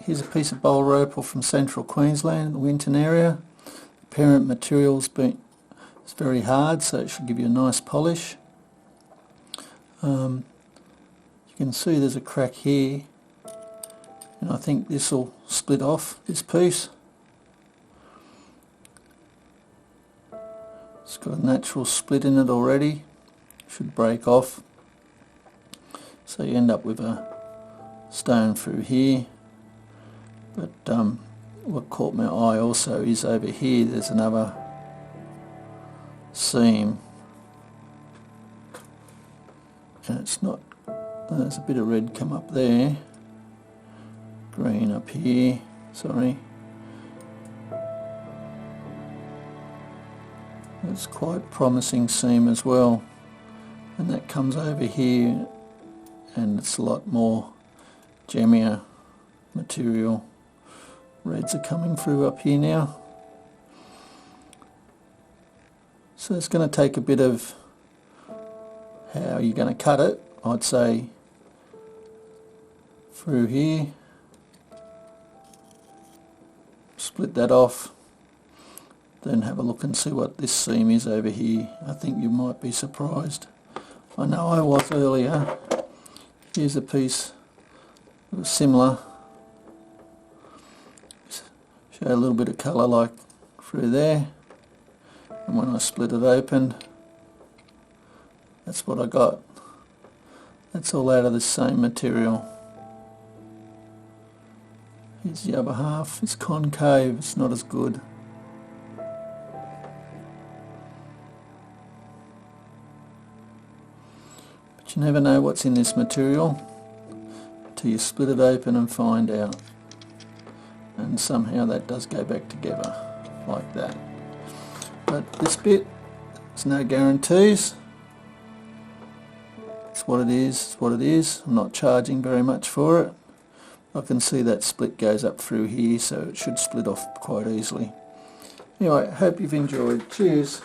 here's a piece of Boulder Opal from central Queensland, the Winton area. The parent material's it's very hard, so it should give you a nice polish. You can see there's a crack here, and I think this will split off, this piece. It's got a natural split in it already, should break off. So you end up with a stone through here. But what caught my eye also is over here there's another seam, and it's not, there's a bit of red come up there, green up here, sorry. It's quite promising seam as well, and that comes over here, and it's a lot more gemmier material. Reds are coming through up here now. So it's going to take a bit of how you're going to cut it. I'd say through here, split that off, then have a look and see what this seam is over here. I think you might be surprised. I know I was earlier. Here's a piece that was similar. Show a little bit of colour like through there, and when I split it open, that's what I got. That's all out of the same material. Here's the other half. It's concave, it's not as good. But you never know what's in this material until you split it open and find out. And somehow that does go back together like that. But this bit, there's no guarantees. It's what it is, it's what it is. I'm not charging very much for it. I can see that split goes up through here, so it should split off quite easily. Anyway, hope you've enjoyed. Cheers.